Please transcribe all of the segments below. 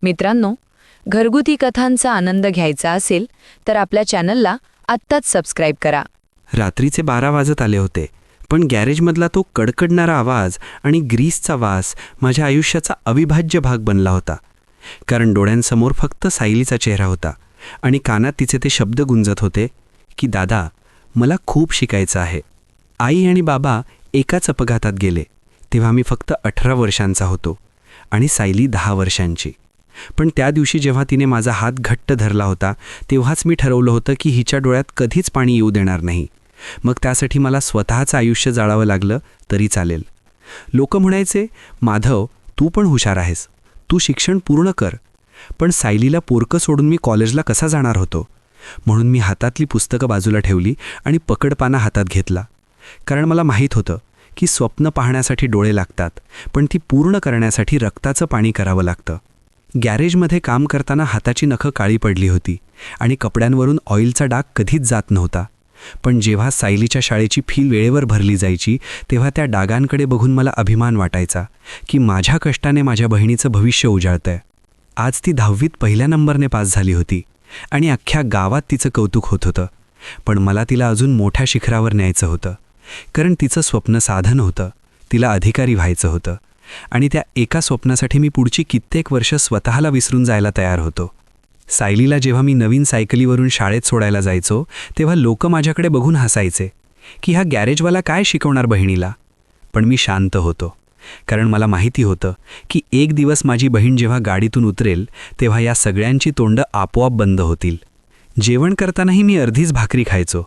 मित्रांनो, घरगुती कथांचा आनंद घ्यायचा असेल तर आपल्या चॅनलला आत्ताच सबस्क्राईब करा. रात्रीचे 12 वाजत आले होते, पण गॅरेजमधला तो कडकडणारा आवाज आणि ग्रीसचा वास माझ्या आयुष्याचा अविभाज्य भाग बनला होता. कारण डोळ्यांसमोर फक्त सायलीचा चेहरा होता आणि कानात तिचे ते शब्द गुंजत होते की दादा, मला खूप शिकायचं आहे. आई आणि बाबा एकाच अपघातात गेले तेव्हा मी फक्त 18 वर्षांचा होतो आणि सायली 10 वर्षांची. पण त्या दिवशी जेव्हा तिने माझा हात घट्ट धरला होता तेव्हाच मी ठरवलं होतं की हिच्या डोळ्यात कधीच पाणी येऊ देणार नाही. मग त्यासाठी मला स्वतःचं आयुष्य जाळावं लागलं तरी चालेल. लोक म्हणायचे, माधव, तू पण हुशार आहेस, तू शिक्षण पूर्ण कर. पण सायलीला पोरकं सोडून मी कॉलेजला कसा जाणार होतो? म्हणून मी हातातली पुस्तकं बाजूला ठेवली आणि पकडपाना हातात घेतला. कारण मला माहीत होतं की स्वप्न पाहण्यासाठी डोळे लागतात, पण ती पूर्ण करण्यासाठी रक्ताचं पाणी करावं लागतं. गॅरेजमध्ये काम करताना हाताची नखं काळी पडली होती आणि कपड्यांवरून ऑइलचा डाग कधीच जात नव्हता. पण जेव्हा सायलीच्या शाळेची फी वेळेवर भरली जायची तेव्हा त्या डागांकडे बघून मला अभिमान वाटायचा की माझ्या कष्टाने माझ्या बहिणीचं भविष्य उजाळतंय. आज ती 10वीत पहिल्या नंबरने पास झाली होती आणि अख्ख्या गावात तिचं कौतुक होत होतं. पण मला तिला अजून मोठ्या शिखरावर न्यायचं होतं, कारण तिचं स्वप्न साधन होतं. तिला अधिकारी व्हायचं होतं आणि त्या एका स्वप्नासाठी मी पुढची कित्येक वर्ष स्वतःला विसरून जायला तयार होतो. सायलीला जेव्हा मी नवीन सायकलीवरून शाळेत सोडायला जायचो तेव्हा लोक माझ्याकडे बघून हसायचे की हा गॅरेजवाला काय शिकवणार बहिणीला. पण मी शांत होतो, कारण मला माहिती होतं की एक दिवस माझी बहीण जेव्हा गाडीतून उतरेल तेव्हा या सगळ्यांची तोंडं आपोआप बंद होतील. जेवण करतानाही मी अर्धीच भाकरी खायचो,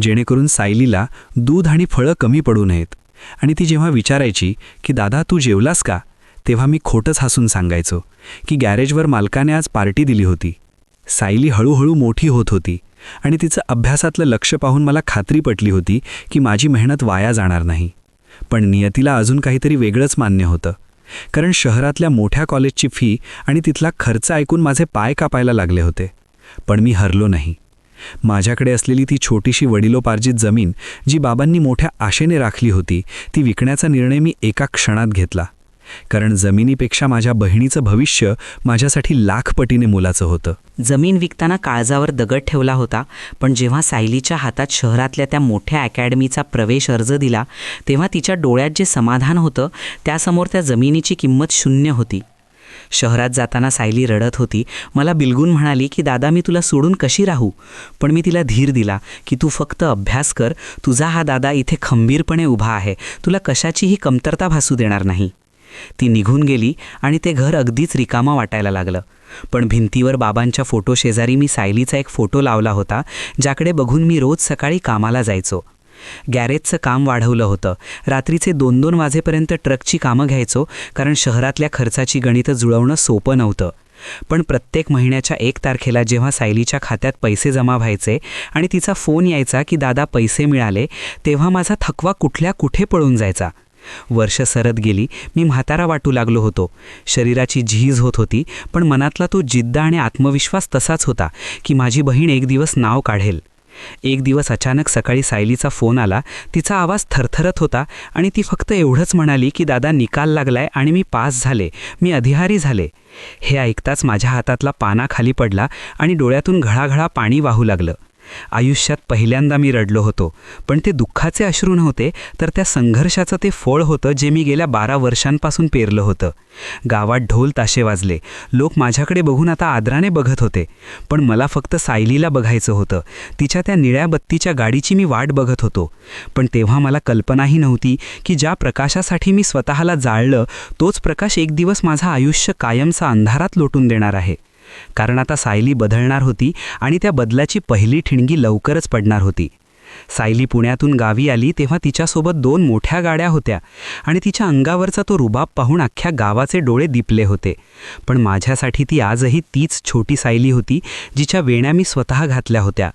जेणेकरून सायलीला दूध आणि फळं कमी पडू नयेत. आणि ती जेव्हा विचारायची की दादा, तू जेवलास का, तेव्हा मी खोटंच हसून सांगायचो की गॅरेजवर मालकाने आज पार्टी दिली होती. सायली हळूहळू मोठी होत होती आणि तिचं अभ्यासातलं लक्ष पाहून मला खात्री पटली होती की माझी मेहनत वाया जाणार नाही. पण नियतीला अजून काहीतरी वेगळंच मान्य होतं, कारण शहरातल्या मोठ्या कॉलेजची फी आणि तिथला खर्च ऐकून माझे पाय कापायला लागले होते. पण मी हरलो नाही. माझ्याकडे असलेली ती छोटीशी वडिलोपार्जित जमीन, जी बाबांनी मोठ्या आशेने राखली होती, ती विकण्याचा निर्णय मी एका क्षणात घेतला. कारण जमिनीपेक्षा माझ्या बहिणीचं भविष्य माझ्यासाठी लाख पटीने मोलाचं होतं. जमीन विकताना काळजावर दगड ठेवला होता, पण जेव्हा सायलीच्या हातात शहरातल्या त्या मोठ्या अकॅडमीचा प्रवेश अर्ज दिला तेव्हा तिच्या डोळ्यात जे समाधान होतं त्यासमोर त्या जमिनीची किंमत शून्य होती. शहरात जाताना सायली रडत होती. मला बिलगून म्हणाली की दादा, मी तुला सोडून कशी राहू. पण मी तिला धीर दिला की तू फक्त अभ्यास कर, तुझा हा दादा इथे खंबीरपणे उभा आहे, तुला कशाचीही कमतरता भासू देणार नाही. ती निघून गेली आणि ते घर अगदीच रिकामा वाटायला लागलं. पण भिंतीवर बाबांच्या फोटो शेजारी मी सायलीचा एक फोटो लावला होता, ज्याकडे बघून मी रोज सकाळी कामाला जायचो. गॅरेजचं काम वाढवलं होतं. रात्रीचे 2-2 वाजेपर्यंत ट्रकची कामं घ्यायचो, कारण शहरातल्या खर्चाची गणितं जुळवणं सोपं नव्हतं. पण प्रत्येक महिन्याच्या 1 तारखेला जेव्हा सायलीच्या खात्यात पैसे जमा व्हायचे आणि तिचा फोन यायचा की दादा पैसे मिळाले, तेव्हा माझा थकवा कुठल्या कुठे पळून जायचा. वर्ष सरत गेली. मी म्हातारा वाटू लागलो होतो. शरीराची झीज होत होती, पण मनातला तो जिद्द आणि आत्मविश्वास तसाच होता की माझी बहीण एक दिवस नाव काढेल. एक दिवस अचानक सकाळी सायलीचा फोन आला. तिचा आवाज थरथरत होता आणि ती फक्त एवढंच म्हणाली की दादा, निकाल लागलाय आणि मी पास झाले, मी अधिकारी झाले. हे ऐकताच माझ्या हातातला पाना खाली पडला आणि डोळ्यातून घळाघळा पाणी वाहू लागलं. आयुष्यात पहिल्यांदा मी रडलो होतो, पण ते दुःखाचे अश्रू नव्हते, तर त्या संघर्षाचं ते फळ होतं जे मी गेल्या 12 वर्षांपासून पेरलं होतं. गावात ढोल ताशे वाजले. लोक माझ्याकडे बघून आता आदराने बघत होते, पण मला फक्त सायलीला बघायचं होतं. तिच्या त्या निळ्या बत्तीच्या गाडीची मी वाट बघत होतो. पण तेव्हा मला कल्पनाही नव्हती की ज्या प्रकाशासाठी मी स्वतःला जाळलं तोच प्रकाश एक दिवस माझं आयुष्य कायमचा अंधारात लोटून देणार आहे. कारण आता सायली बदलणार होती आणि त्या बदलाची पहिली ठिणगी लवकरच पडणार होती. सायली पुण्यातून गावी आली तेव्हा तिच्यासोबत 2 मोठ्या गाड्या होत्या आणि तिच्या अंगावरचा तो रुबाब पाहून अख्ख्या गावाचे डोळे दिपले होते. पण माझ्यासाठी ती आजही तीच छोटी सायली होती, जिच्या वेण्या मी स्वतः घातल्या होत्या.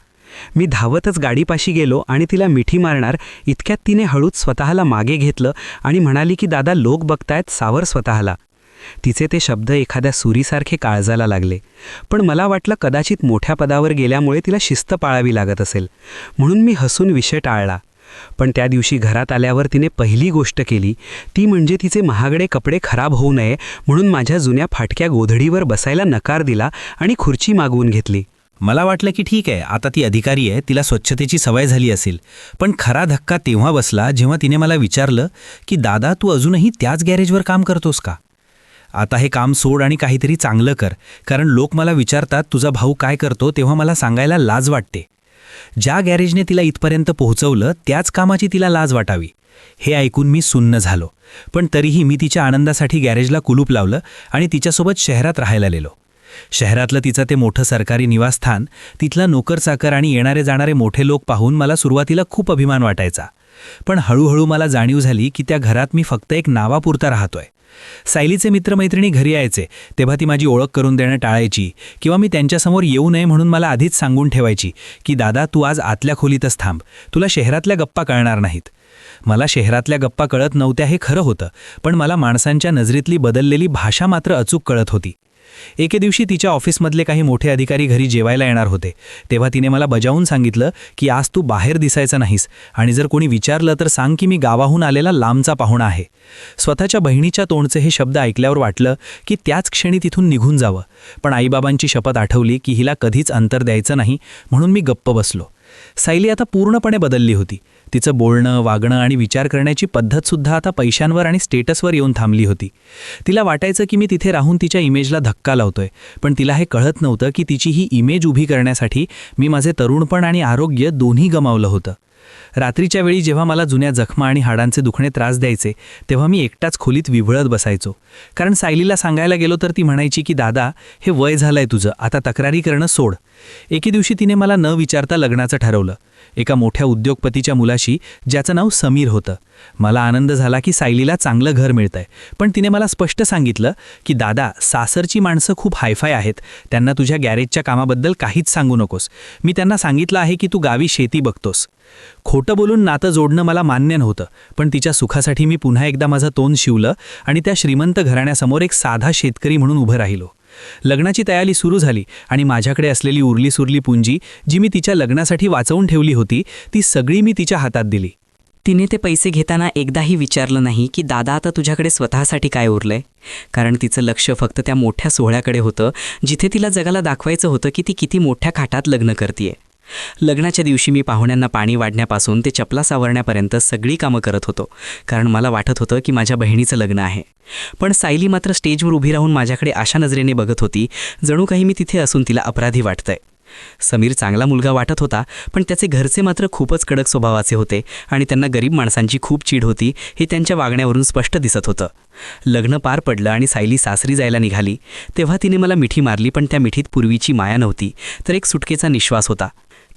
मी धावतच गाडीपाशी गेलो आणि तिला मिठी मारणार इतक्यात तिने हळूच स्वतःला मागे घेतलं आणि म्हणाली की दादा, लोक बघतायत, सावर स्वतःला. तिचे ते शब्द एखाद्या सुरीसारखे काळजाला लागले. पण मला वाटलं कदाचित मोठ्या पदावर गेल्यामुळे तिला शिस्त पाळावी लागत असेल, म्हणून मी हसून विषय टाळला. पण त्या दिवशी घरात आल्यावर तिने पहिली गोष्ट केली ती म्हणजे तिचे महागडे कपडे खराब होऊ नये म्हणून माझ्या जुन्या फाटक्या गोधडीवर बसायला नकार दिला आणि खुर्ची मागवून घेतली. मला वाटलं की ठीक आहे, आता ती अधिकारी आहे, तिला स्वच्छतेची सवय झाली असेल. पण खरा धक्का तेव्हा बसला जेव्हा तिने मला विचारलं की दादा, तू अजूनही त्याच गॅरेजवर काम करतोस का? आता हे काम सोड आणि काहीतरी चांगलं कर, कारण लोक मला विचारतात तुझा भाऊ काय करतो तेव्हा मला सांगायला लाज वाटते. ज्या गॅरेजने तिला इथपर्यंत पोहोचवलं त्याच कामाची तिला लाज वाटावी. हे ऐकून मी सुन्न झालो. पण तरीही मी तिच्या आनंदासाठी गॅरेजला कुलूप लावलं आणि तिच्यासोबत शहरात राहायला गेलो. शहरातलं तिचं ते मोठं सरकारी निवासस्थान, तिथला नोकरचाकर आणि येणारे जाणारे मोठे लोक पाहून मला सुरुवातीला खूप अभिमान वाटायचा. पण हळूहळू मला जाणीव झाली की त्या घरात मी फक्त एक नावापुरता राहतोय. सायलीचे मित्रमैत्रिणी घरी यायचे तेव्हा ती माझी ओळख करून देणं टाळायची किंवा मी त्यांच्यासमोर येऊ नये म्हणून मला आधीच सांगून ठेवायची की दादा, तू आज आतल्या खोलीतच थांब, तुला शहरातल्या गप्पा कळणार नाहीत. मला शहरातल्या गप्पा कळत नव्हत्या हे खरं होतं, पण मला माणसांच्या नजरेतली बदललेली भाषा मात्र अचूक कळत होती. एके दिवशी तिच्या ऑफिसमधले काही मोठे अधिकारी घरी जेवायला येणार होते तेव्हा तिने मला बजावून सांगितलं की आज तू बाहेर दिसायचं नाहीस आणि जर कोणी विचारलं तर सांग की मी गावाहून आलेला लांबचा पाहुणा आहे. स्वतःच्या बहिणीच्या तोंडचे हे शब्द ऐकल्यावर वाटलं की त्याच क्षणी तिथून निघून जावं, पण आईबाबांची शपथ आठवली की हिला कधीच अंतर द्यायचं नाही म्हणून मी गप्प बसलो. सायली आता पूर्णपणे बदलली होती. तिचं बोलणं, वागणं आणि विचार करण्याची पद्धतसुद्धा आता पैशांवर आणि स्टेटसवर येऊन थांबली होती. तिला वाटायचं की मी तिथे राहून तिच्या इमेजला धक्का लावतोय, पण तिला हे कळत नव्हतं की तिची ही इमेज उभी करण्यासाठी मी माझे तरुणपण आणि आरोग्य दोन्ही गमावलं होतं. रात्रीच्या वेळी जेव्हा मला जुन्या जखमा आणि हाडांचे दुखणे त्रास द्यायचे तेव्हा मी एकटाच खोलीत विव्हळत बसायचो. कारण सायलीला सांगायला गेलो तर ती म्हणायची की दादा, हे वय झालंय तुझं, आता तक्रारी करणं सोड. एके दिवशी तिने मला न विचारता लग्नाचं ठरवलं, एका मोठ्या उद्योगपतीच्या मुलाशी ज्याचं नाव समीर होतं. मला आनंद झाला की सायलीला चांगलं घर मिळतंय, पण तिने मला स्पष्ट सांगितलं की दादा, सासरची माणसं खूप हायफाय आहेत, त्यांना तुझ्या गॅरेजच्या कामाबद्दल काहीच सांगू नकोस. मी त्यांना सांगितलं आहे की तू गावी शेती बघतोस. खोटं बोलून नातं जोडणं मला मान्य नव्हतं, पण तिच्या सुखासाठी मी पुन्हा एकदा माझं तोंड शिवलं आणि त्या श्रीमंत घराण्यासमोर एक साधा शेतकरी म्हणून उभं राहिलो. लग्नाची तयारी सुरू झाली आणि माझ्याकडे असलेली उरलीसुरली पुंजी जी मी तिच्या लग्नासाठी वाचवून ठेवली होती ती सगळी मी तिच्या हातात दिली. तिने ते पैसे घेताना एकदाही विचारलं नाही की दादा, आता तुझ्याकडे स्वतःसाठी काय उरलंय? कारण तिचं लक्ष फक्त त्या मोठ्या सोहळ्याकडे होतं जिथे तिला जगाला दाखवायचं होतं की ती किती मोठ्या खाटात लग्न करतीये. लग्नाच्या दिवशी मी पाहुण्यांना पाणी वाढण्यापासून ते चपला सावरण्यापर्यंत सगळी कामं करत होतो, कारण मला वाटत होतं की माझ्या बहिणीचं लग्न आहे. पण सायली मात्र स्टेजवर उभी राहून माझ्याकडे अशा नजरेने बघत होती जणू काही मी तिथे असून तिला अपराधी वाटतंय. समीर चांगला मुलगा वाटत होता, पण त्याचे घरचे मात्र खूपच कडक स्वभावाचे होते आणि त्यांना गरीब माणसांची खूप चीड होती हे त्यांच्या वागण्यावरून स्पष्ट दिसत होतं. लग्न पार पडलं आणि सायली सासरी जायला निघाली तेव्हा तिने मला मिठी मारली, पण त्या मिठीत पूर्वीची माया नव्हती, तर एक सुटकेचा निश्वास होता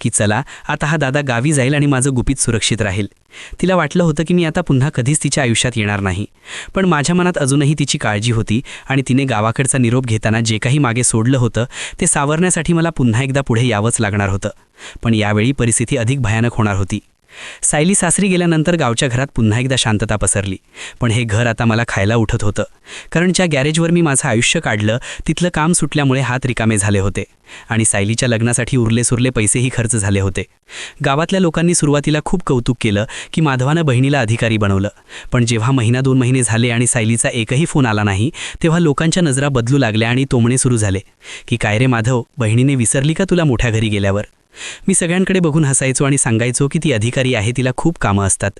की चला आता हा दादा गावी जाईल आणि माझं गुपित सुरक्षित राहील. तिला वाटलं होतं की मी आता पुन्हा कधीच तिच्या आयुष्यात येणार नाही, पण माझ्या मनात अजूनही तिची काळजी होती आणि तिने गावाकडचा निरोप घेताना जे काही मागे सोडलं होतं ते सावरण्यासाठी मला पुन्हा एकदा पुढे यावंच लागणार होतं. पण यावेळी परिस्थिती अधिक भयानक होणार होती. सायली सासरी गेल्यानंतर गावच्या घरात पुन्हा एकदा शांतता पसरली, पण हे घर आता मला खायला उठत होतं, कारण ज्या गॅरेजवर मी माझं आयुष्य काढलं तिथलं काम सुटल्यामुळे हात रिकामे झाले होते आणि सायलीच्या लग्नासाठी उरले पैसेही खर्च झाले होते. गावातल्या लोकांनी सुरुवातीला खूप कौतुक केलं की माधवानं बहिणीला अधिकारी बनवलं, पण जेव्हा 1-2 महिने झाले आणि सायलीचा एकही फोन आला नाही तेव्हा लोकांच्या नजरा बदलू लागल्या आणि टोमणे सुरू झाले की काय रे माधव, बहिणीने विसरली का तुला मोठ्या घरी गेल्यावर? मी सगळ्यांकडे बघून हसायचो आणि सांगायचो की ती अधिकारी आहे, तिला खूप कामं असतात.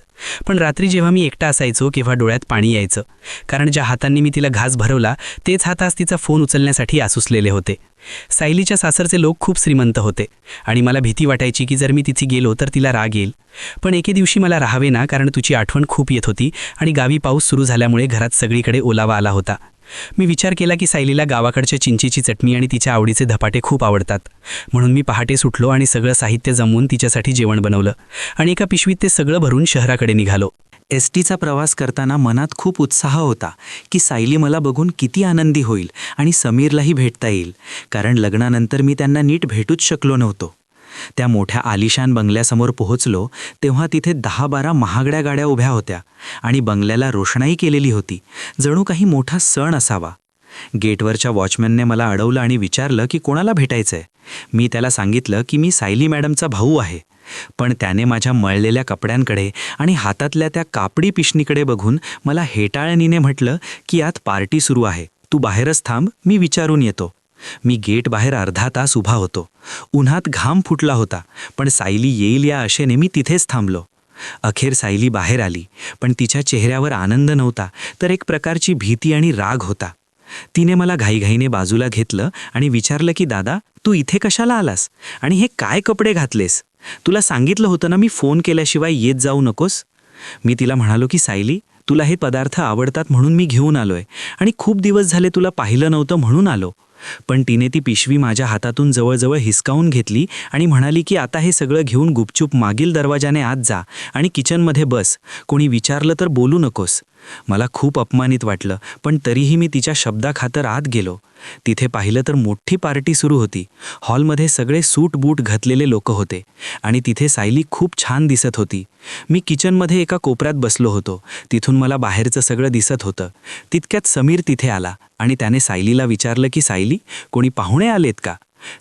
पण रात्री जेव्हा मी एकटा असायचो केव्हा डोळ्यात पाणी यायचं, कारण ज्या हातांनी मी तिला घास भरवला तेच हात आज तिचा फोन उचलण्यासाठी आसुसलेले होते. सायलीच्या सासरचे लोक खूप श्रीमंत होते आणि मला भीती वाटायची की जर मी तिथे गेलो तर तिला राग येईल. पण एके दिवशी मला राहावे ना, कारण तुझी आठवण खूप येत होती आणि गावी पाऊस सुरू झाल्यामुळे घरात सगळीकडे ओलावा आला होता. मी विचार केला की सायलीला गावाकडच्या चिंचेची चटणी आणि तिच्या आवडीचे धपाटे खूप आवडतात, म्हणून मी पहाटे सुटलो आणि सगळं साहित्य जमवून तिच्यासाठी जेवण बनवलं आणि एका पिशवीत ते सगळं भरून शहराकडे निघालो. एसटीचा प्रवास करताना मनात खूप उत्साह होता की सायली मला बघून किती आनंदी होईल आणि समीरलाही भेटता येईल, कारण लग्नानंतर मी त्यांना नीट भेटूच शकलो नव्हतो. त्या मोठ्या आलिशान बंगल्यासमोर पोहोचलो तेव्हा तिथे 10-12 महागड्या गाड्या उभ्या होत्या आणि बंगल्याला रोषणाई केलेली होती, जणू काही मोठा सण असावा. गेटवरच्या वॉचमॅनने मला अडवलं आणि विचारलं की कोणाला भेटायचंय. मी त्याला सांगितलं की मी सायली मॅडमचा भाऊ आहे. पण त्याने माझ्या मळलेल्या कपड्यांकडे आणि हातातल्या त्या कापडी पिशणीकडे बघून मला हेटाळणीने म्हटलं की आत पार्टी सुरू आहे, तू बाहेरच थांब, मी विचारून येतो. मी गेट बाहेर अर्धा तास उभा होतो. उन्हात घाम फुटला होता, पण सायली येईल या आशेने मी तिथेच थांबलो. अखेर सायली बाहेर आली, पण तिच्या चेहऱ्यावर आनंद नव्हता, तर एक प्रकारची भीती आणि राग होता. तिने मला घाईघाईने बाजूला घेतलं आणि विचारलं की दादा, तू इथे कशाला आलास आणि हे काय कपडे घातलेस? तुला सांगितलं होतं ना मी फोन केल्याशिवाय येत जाऊ नकोस. मी तिला म्हणालो की सायली, तुला हे पदार्थ आवडतात म्हणून मी घेऊन आलोय आणि खूप दिवस झाले तुला पाहिलं नव्हतं म्हणून आलो. पण तिने ती पिशवी माझ्या हातातून जवळजवळ हिसकावून घेतली आणि म्हणाली की आता हे सगळं घेऊन गुपचूप मागील दरवाजाने आत जा आणि किचनमध्ये बस, कोणी विचारलं तर बोलू नकोस. मला खूप अपमानित वाटलं, पण तरीही मी तिच्या शब्दाखातर आत गेलो. तिथे पाहिलं तर मोठी पार्टी सुरू होती. हॉलमध्ये सगळे सूट बूट घातलेले लोक होते आणि तिथे सायली खूप छान दिसत होती. मी किचनमध्ये एका कोपऱ्यात बसलो होतो. तिथून मला बाहेरचं सगळं दिसत होतं. तितक्यात समीर तिथे आला आणि त्याने सायलीला विचारलं की सायली, कोणी पाहुणे आलेत का?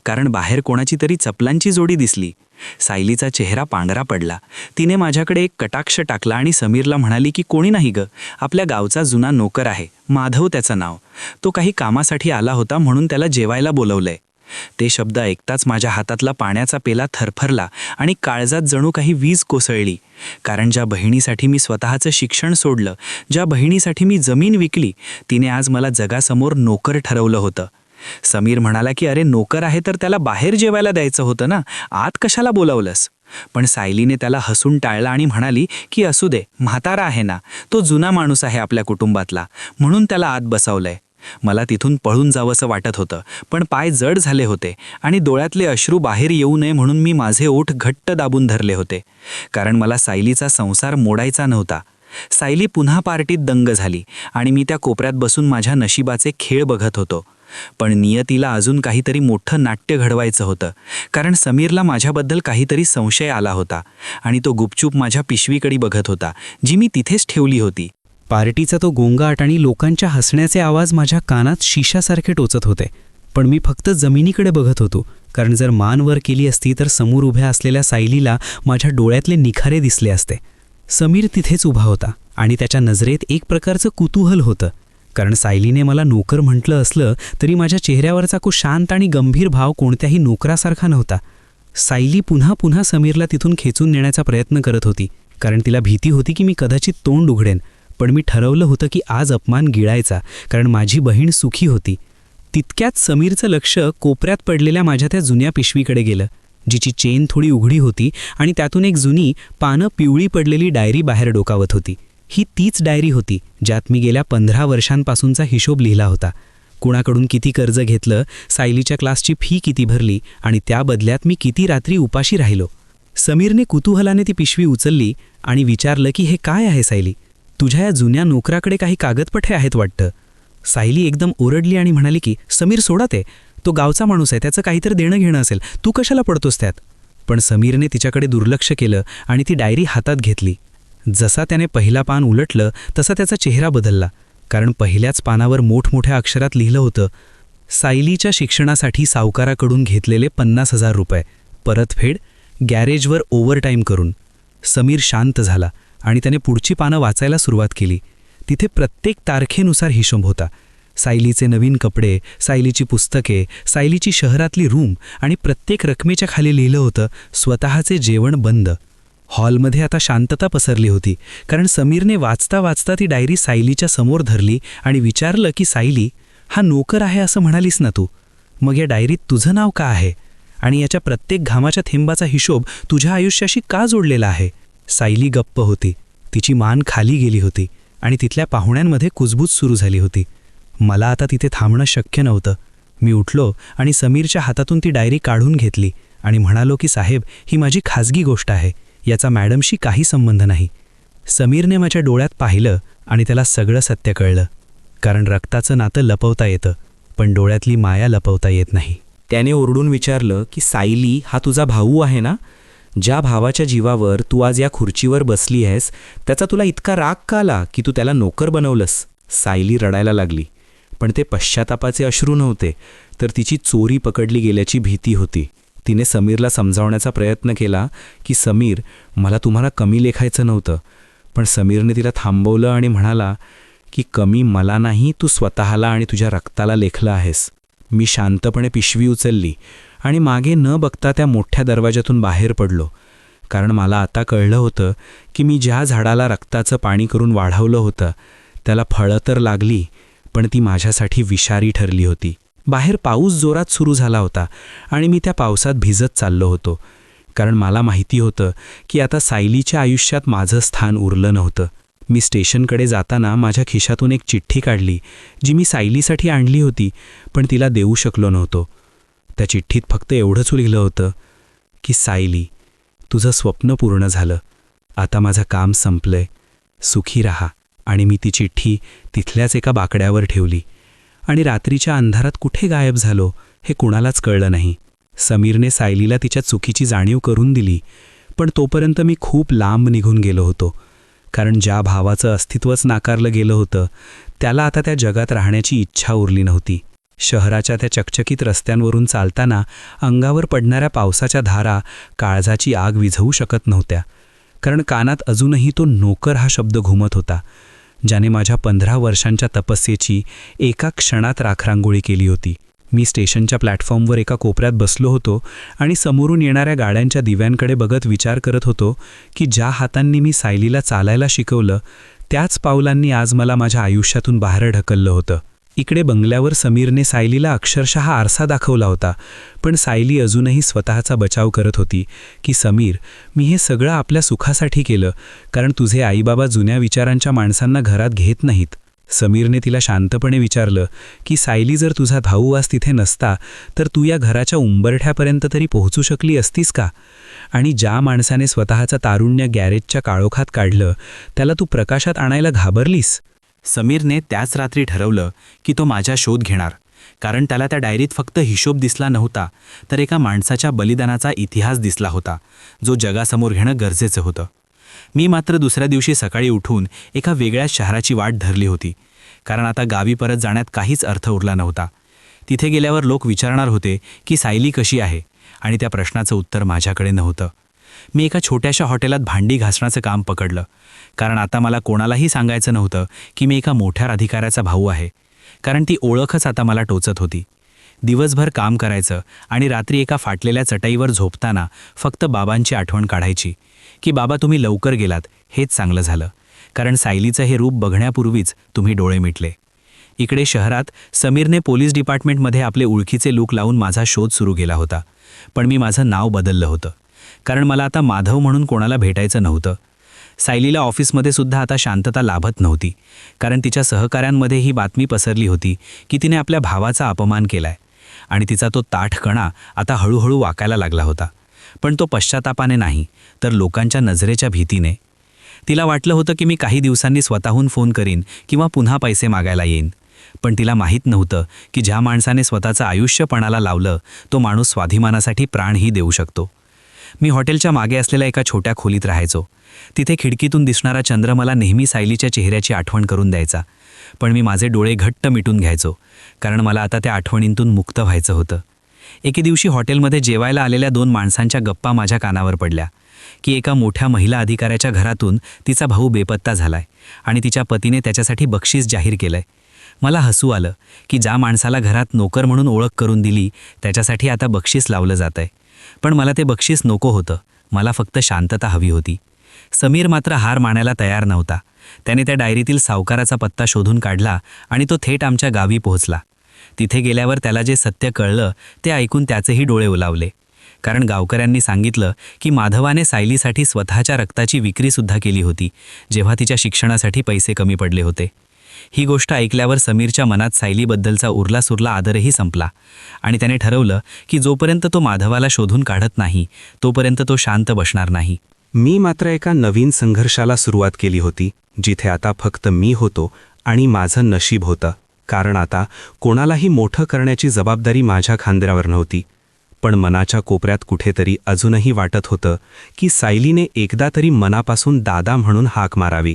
कारण बाहेर कोणाची तरी चपलांची जोडी दिसली. सायलीचा चेहरा पांढरा पडला. तिने माझ्याकडे एक कटाक्ष टाकला आणि समीरला म्हणाली की कोणी नाही ग, आपल्या गावचा जुना नोकर आहे, माधव त्याचं नाव. तो काही कामासाठी आला होता म्हणून त्याला जेवायला बोलवलंय. ते शब्द ऐकताच माझ्या हातातला पाण्याचा पेला थरफरला आणि काळजात जणू काही वीज कोसळली. कारण ज्या बहिणीसाठी मी स्वतःचं शिक्षण सोडलं, ज्या बहिणीसाठी मी जमीन विकली, तिने आज मला जगासमोर नोकर ठरवलं होतं. समीर म्हणाला की अरे नोकर आहे तर त्याला बाहेर जेवायला द्यायचं होतं ना, आत कशाला बोलावलंस? पण सायलीने त्याला हसून टाळला आणि म्हणाली की असू दे, म्हातारा आहे ना, तो जुना माणूस आहे आपल्या कुटुंबातला, म्हणून त्याला आत बसवलंय. मला तिथून पळून जावंसं वाटत होतं, पण पाय जड झाले होते आणि डोळ्यातले अश्रू बाहेर येऊ नये म्हणून मी माझे ओठ घट्ट दाबून धरले होते. कारण मला सायलीचा संसार मोडायचा नव्हता. सायली पुन्हा पार्टीत दंग झाली आणि मी त्या कोपऱ्यात बसून माझ्या नशिबाचे खेळ बघत होतो. पण नियतीला अजून काहीतरी मोठं नाट्य घडवायचं होतं. कारण समीरला माझ्याबद्दल काहीतरी संशय आला होता आणि तो गुपचूप माझ्या पिशवीकडे बघत होता, जी मी तिथेच ठेवली होती. पार्टीचा तो गोंगाट आणि लोकांच्या हसण्याचे आवाज माझ्या कानात शिशासारखे टोचत होते. पण मी फक्त जमिनीकडे बघत होतो, कारण जर मान वर केली असती तर समोर उभ्या असलेल्या सायलीला माझ्या डोळ्यातले निखारे दिसले असते. समीर तिथेच उभा होता आणि त्याच्या नजरेत एक प्रकारचं कुतूहल होतं. कारण सायलीने मला नोकर म्हटलं असलं तरी माझ्या चेहऱ्यावरचा तो शांत आणि गंभीर भाव कोणत्याही नोकरासारखा नव्हता. सायली पुन्हा पुन्हा समीरला तिथून खेचून नेण्याचा प्रयत्न करत होती, कारण तिला भीती होती की मी कदाचित तोंड उघडेन. पण मी ठरवलं होतं की आज अपमान गिळायचा, कारण माझी बहीण सुखी होती. तितक्यात समीरचं लक्ष कोपऱ्यात पडलेल्या माझ्या त्या जुन्या पिशवीकडे गेलं, जिची चेन थोडी उघडी होती आणि त्यातून एक जुनी पानं पिवळी पडलेली डायरी बाहेर डोकावत होती. ही तीच डायरी होती ज्यात मी गेल्या 15 वर्षांपासूनचा हिशोब लिहिला होता. कुणाकडून किती कर्ज घेतलं, सायलीच्या क्लासची फी किती भरली आणि त्या बदल्यात मी किती रात्री उपाशी राहिलो. समीरने कुतूहलाने ती पिशवी उचलली आणि विचारलं की हे काय आहे सायली? तुझ्या या जुन्या नोकराकडे काही कागदपत्रे आहेत वाटतं. सायली एकदम ओरडली आणि म्हणाली की समीर सोडा ते, तो गावचा माणूस आहे, त्याचं काहीतरी देणं घेणं असेल, तू कशाला पडतोस त्यात? पण समीरने तिच्याकडे दुर्लक्ष केलं आणि ती डायरी हातात घेतली. जसा त्याने पहिला पान उलटलं तसा त्याचा चेहरा बदलला, कारण पहिल्याच पानावर मोठमोठ्या अक्षरात लिहिलं होतं, सायलीच्या शिक्षणासाठी सावकाराकडून घेतलेले 50,000 रुपये परतफेड गॅरेजवर ओव्हरटाईम करून. समीर शांत झाला आणि त्याने पुढची पानं वाचायला सुरुवात केली. तिथे प्रत्येक तारखेनुसार हिशोब होता. सायलीचे नवीन कपडे, सायलीची पुस्तके, सायलीची शहरातली रूम आणि प्रत्येक रकमेच्या खाली लिहिलं होतं, स्वतःचे जेवण बंद. हॉलमध्ये आता शांतता पसरली होती, कारण समीरने वाचता वाचता ती डायरी सायलीच्या समोर धरली आणि विचारलं की सायली, हा नोकर आहे असं म्हणालीस ना तू, मग या डायरीत तुझं नाव का आहे आणि याच्या प्रत्येक घामाच्या थेंबाचा हिशोब तुझ्या आयुष्याशी का जोडलेला आहे? सायली गप्प होती. तिची मान खाली गेली होती आणि तिथल्या पाहुण्यांमध्ये कुजबूज सुरू झाली होती. मला आता तिथे थांबणं शक्य नव्हतं. मी उठलो आणि समीरच्या हातातून ती डायरी काढून घेतली आणि म्हणालो की साहेब, ही माझी खाजगी गोष्ट आहे, याचा मॅडमशी काही संबंध नाही. समीरने माझ्या डोळ्यात पाहिलं आणि त्याला सगळं सत्य कळलं. कारण रक्ताचं नातं लपवता येतं, पण डोळ्यातली माया लपवता येत नाही. त्याने ओरडून विचारलं की सायली, हा तुझा भाऊ आहे ना? ज्या भावाच्या जीवावर तू आज या खुर्चीवर बसली आहेस, त्याचा तुला इतका राग का आला की तू त्याला नोकर बनवलंस? सायली रडायला लागली. पण ते पश्चातापाचे अश्रू नव्हते, तर तिची चोरी पकडली गेल्याची भीती होती. तिने समीरला समजावण्याचा प्रयत्न केला की समीर, मला तुम्हाला कमी लेखायचं नव्हतं. पण समीरने तिला थांबवलं आणि म्हणाला की कमी मला नाही, तू स्वतःला आणि तुझ्या रक्ताला लेखलं आहेस. मी शांतपणे पिशवी उचलली आणि मागे न बघता त्या मोठ्या दरवाजातून बाहेर पडलो. कारण मला आता कळलं होतं की मी ज्या झाडाला रक्ताचं पाणी करून वाढवलं होतं त्याला फळं तर लागली, पण ती माझ्यासाठी विषारी ठरली होती. बाहेर पाऊस जोरात सुरू झाला होता आणि मी त्या पावसात भिजत चाललो होतो. कारण मला माहिती होतं की आता सायलीच्या आयुष्यात माझं स्थान उरलं नव्हतं. मी स्टेशनकडे जाताना माझ्या खिशातून एक चिठ्ठी काढली जी मी सायलीसाठी आणली होती, पण तिला देऊ शकलो नव्हतो. त्या चिठ्ठीत फक्त एवढंच लिहिलं होतं की सायली, तुझं स्वप्न पूर्ण झालं, आता माझं काम संपलंय, सुखी राहा. आणि मी ती चिठ्ठी तिथल्याच एका बाकड्यावर ठेवली आणि रात्रीच्या अंधारात कुठे गायब झालो हे कुणालाच कळलं नाही. समीरने सायलीला तिच्या चुकीची जाणीव करून दिली, पण तोपर्यंत मी खूप लांब निघून गेलो होतो. कारण ज्या भावाचं अस्तित्वच नाकारलं गेलं होतं त्याला आता त्या जगात राहण्याची इच्छा उरली नव्हती. शहराच्या त्या चकचकीत रस्त्यांवरून चालताना अंगावर पडणाऱ्या पावसाच्या धारा काळजाची आग विझवू शकत नव्हत्या. कारण कानात अजूनही तो नोकर हा शब्द घुमत होता, ज्याने माझ्या 15 वर्षांच्या तपस्येची एका क्षणात राखरांगोळी केली होती. मी स्टेशनच्या प्लॅटफॉर्मवर एका कोपऱ्यात बसलो होतो आणि समोरून येणाऱ्या गाड्यांच्या दिव्यांकडे बघत विचार करत होतो की ज्या हातांनी मी सायलीला चालायला शिकवलं त्याच पावलांनी आज मला माझ्या आयुष्यातून बाहेर ढकललं होतं. इकडे बंगल्यावर समीरने सायलीला अक्षरशः आरसा दाखवला होता, पण सायली अजूनही स्वतःचा बचाव करत होती की समीर, मी हे सगळं आपल्या सुखासाठी केलं, कारण तुझे आईबाबा जुन्या विचारांच्या माणसांना घरात घेत नाहीत. समीरने तिला शांतपणे विचारलं की सायली, जर तुझा भाऊ आज तिथे नसता तर तू या घराच्या उंबरठ्यापर्यंत तरी पोहोचू शकली असतीस का? आणि ज्या माणसाने स्वतःचं तारुण्य गॅरेजच्या काळोखात काढलं त्याला तू प्रकाशात आणायला घाबरलीस? समीरने त्याच रात्री ठरवलं की तो माझा शोध घेणार, कारण त्याला त्या डायरीत फक्त हिशोब दिसला नव्हता, तर एका माणसाच्या बलिदानाचा इतिहास दिसला होता, जो जगासमोर घेणं गरजेचं होतं. मी मात्र दुसऱ्या दिवशी सकाळी उठून एका वेगळ्याच शहराची वाट धरली होती, कारण आता गावी परत जाण्यात काहीच अर्थ उरला नव्हता. तिथे गेल्यावर लोक विचारणार होते की सायली कशी आहे, आणि त्या प्रश्नाचं उत्तर माझ्याकडे नव्हतं. मी एका छोट्याशा हॉटेलात भांडी घासण्याचं काम पकडलं, कारण आता मला कोणालाही सांगायचं नव्हतं की मी एका मोठ्या अधिकाऱ्याचा भाऊ आहे, कारण ती ओळखच आता मला टोचत होती. दिवसभर काम करायचं आणि रात्री एका फाटलेल्या चटईवर झोपताना फक्त बाबांची आठवण काढायची की बाबा, तुम्ही लवकर गेलात हेच चांगलं झालं, कारण सायलीचं हे रूप बघण्यापूर्वीच तुम्ही डोळे मिटले. इकडे शहरात समीरने पोलीस डिपार्टमेंटमध्ये आपले ओळखीचे लूक लावून माझा शोध सुरू केला होता, पण मी माझं नाव बदललं होतं, कारण मला आता माधव म्हणून कोणाला भेटायचं नव्हतं. सायलीला ऑफिसमध्ये सुद्धा आता शांतता लाभत नव्हती, कारण तिच्या सहकाऱ्यांमध्ये ही बातमी पसरली होती की तिने आपल्या भावाचा अपमान केलाय, आणि तिचा तो ताठ कणा आता हळूहळू वाकायला लागला होता. पण तो पश्चातापाने नाही, तर लोकांच्या नजरेच्या भीतीने. तिला वाटलं होतं की मी काही दिवसांनी स्वतःहून फोन करीन किंवा पुन्हा पैसे मागायला येईन, पण तिला माहीत नव्हतं की ज्या माणसाने स्वतःचं आयुष्य पणाला लावलं तो माणूस स्वाभिमानासाठी प्राणही देऊ शकतो. मी हॉटेलच्या मागे असलेल्या एका छोट्या खोलीत राहायचो. तिथे खिडकीतून दिसणारा चंद्र मला नेहमी सायलीच्या चेहऱ्याची आठवण करून द्यायचा, पण मी माझे डोळे घट्ट मिटून घ्यायचो, कारण मला आता त्या आठवणींतून मुक्त व्हायचं होतं. एके दिवशी हॉटेलमध्ये जेवायला आलेल्या 2 माणसांच्या गप्पा माझ्या कानावर पडल्या की एका मोठ्या महिला अधिकाऱ्याच्या घरातून तिचा भाऊ बेपत्ता झालाय आणि तिच्या पतीने त्याच्यासाठी बक्षीस जाहीर केलंय. मला हसू आलं की ज्या माणसाला घरात नोकर म्हणून ओळख करून दिली त्याच्यासाठी आता बक्षीस लावलं जातंय. पण मला ते बक्षीस नको होतं, मला फक्त शांतता हवी होती. समीर मात्र हार मानायला तयार नव्हता. त्याने त्या डायरीतील सावकाराचा पत्ता शोधून काढला आणि तो थेट आमच्या गावी पोहोचला. तिथे गेल्यावर त्याला जे सत्य कळलं ते ऐकून त्याचेही डोळे ओलावले, कारण गावकऱ्यांनी सांगितलं की माधवाने सायलीसाठी स्वतःच्या रक्ताची विक्रीसुद्धा केली होती, जेव्हा तिच्या शिक्षणासाठी पैसे कमी पडले होते. ही गोष्ट ऐकल्यावर समीरच्या मनात सायलीबद्दलचा उरलासुरला आदरही संपला, आणि त्याने ठरवलं की जोपर्यंत तो माधवाला शोधून काढत नाही तोपर्यंत तो शांत बसणार नाही. मी मात्र एका नवीन संघर्षाला सुरुवात केली होती, जिथे आता फक्त मी होतो आणि माझं नशीब होतं, कारण आता कोणालाही मोठं करण्याची जबाबदारी माझ्या खांद्यावर नव्हती. पण मनाच्या कोपऱ्यात कुठेतरी अजूनही वाटत होतं की सायलीने एकदा तरी मनापासून दादा म्हणून हाक मारावी.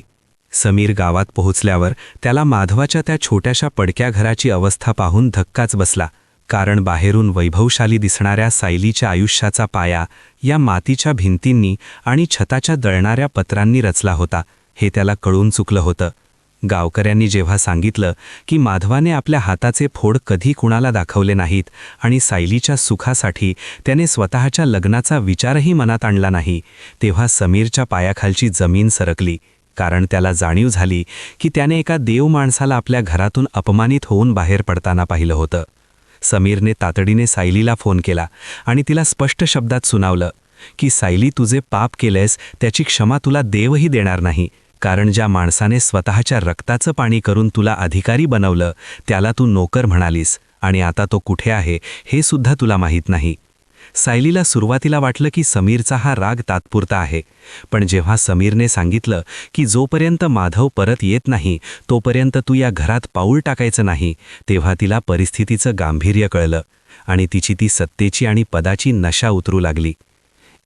समीर गावात पोहोचल्यावर त्याला माधवाच्या त्या छोट्याशा पडक्या घराची अवस्था पाहून धक्काच बसला. कारण बाहेरून वैभवशाली दिसणाऱ्या सायलीच्या आयुष्याचा पाया या मातीच्या भिंतींनी आणि छताच्या दळणाऱ्या पत्रांनी रचला होता हे त्याला कळून चुकलं होतं. गावकऱ्यांनी जेव्हा सांगितलं की माधवाने आपल्या हाताचे फोड कधी कुणाला दाखवले नाहीत आणि सायलीच्या सुखासाठी त्याने स्वतःच्या लग्नाचा विचारही मनात आणला नाही, तेव्हा समीरच्या पायाखालची जमीन सरकली. कारण त्याला जाणीव झाली की त्याने एका देव माणसाला आपल्या घरातून अपमानित होऊन बाहेर पडताना पाहिलं होतं. समीरने तातडीने सायलीला फोन केला आणि तिला स्पष्ट शब्दात सुनावलं की सायली, तुझे पाप केलेस त्याची क्षमा तुला देवही देणार नाही. कारण ज्या माणसाने स्वतःच्या रक्ताचं पाणी करून तुला अधिकारी बनवलं त्याला तू नोकर म्हणालीस आणि आता तो कुठे आहे हे सुद्धा तुला माहीत नाही. सायलीला सुरुवातीला वाटलं की समीरचा हा राग तात्पुरता आहे, पण जेव्हा समीरने सांगितलं की जोपर्यंत माधव परत येत नाही तोपर्यंत तू या घरात पाऊल टाकायचं नाही, तेव्हा तिला परिस्थितीचं गांभीर्य कळलं आणि तिची ती सत्तेची आणि पदाची नशा उतरू लागली.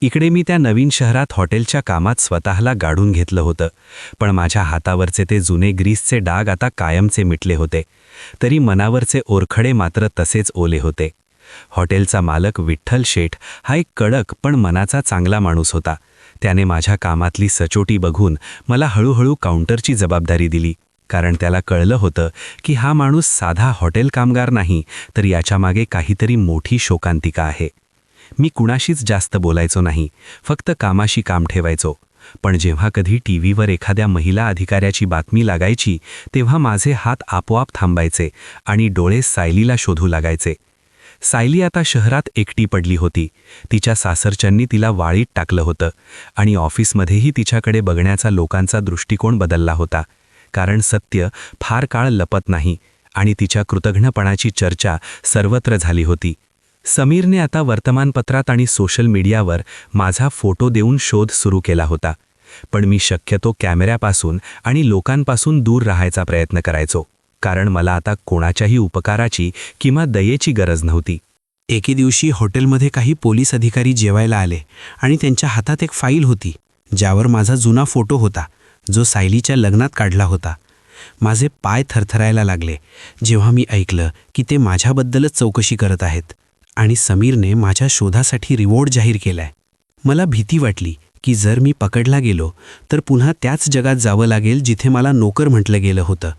इकडे मी त्या नवीन शहरात हॉटेलच्या कामात स्वतःला गाढून घेतलं होतं, पण माझ्या हातावरचे ते जुने ग्रीसचे डाग आता कायमचे मिटले होते. तरी मनावरचे ओरखडे मात्र तसेच ओले होते. हॉटेलचा मालक विठ्ठल शेठ हा एक कडक पण मनाचा चांगला माणूस होता. त्याने माझ्या कामातली सचोटी बघून मला हळूहळू काउंटरची जबाबदारी दिली. कारण त्याला कळलं होतं की हा माणूस साधा हॉटेल कामगार नाही, तर याच्यामागे काहीतरी मोठी शोकांतिका आहे. मी कुणाशीच जास्त बोलायचो नाही, फक्त कामाशी काम ठेवायचो. पण जेव्हा कधी टीव्हीवर एखाद्या महिला अधिकाऱ्याची बातमी लागायची तेव्हा माझे हात आपोआप थांबायचे आणि डोळे सायलीला शोधू लागायचे. सायली आता शहरात एकटी पडली होती. तिच्या सासरच्यांनी तिला वाळीत टाकलं होतं आणि ऑफिसमध्येही तिच्याकडे बघण्याचा लोकांचा दृष्टिकोन बदलला होता. कारण सत्य फार काळ लपत नाही आणि तिच्या कृतघ्नपणाची चर्चा सर्वत्र झाली होती. समीरने आता वर्तमानपत्रात आणि सोशल मीडियावर माझा फोटो देऊन शोध सुरू केला होता, पण मी शक्यतो कॅमेऱ्यापासून आणि लोकांपासून दूर राहायचा प्रयत्न करायचो. कारण मला आता कोणाच्याही उपकाराची किंवा दयेची गरज नव्हती. एके दिवशी हॉटेलमध्ये काही पोलीस अधिकारी जेवायला आले आणि त्यांच्या हातात एक फाईल होती ज्यावर माझा जुना फोटो होता, जो सायलीच्या लग्नात काढला होता. माझे पाय थरथरायला लागले जेव्हा मी ऐकलं की ते माझ्याबद्दलच चौकशी करत आहेत आणि समीरने माझ्या शोधासाठी रिवॉर्ड जाहीर केलाय. मला भीती वाटली की जर मी पकडला गेलो तर पुन्हा त्याच जगात जावं लागेल जिथे मला नोकर म्हटलं गेलं होतं.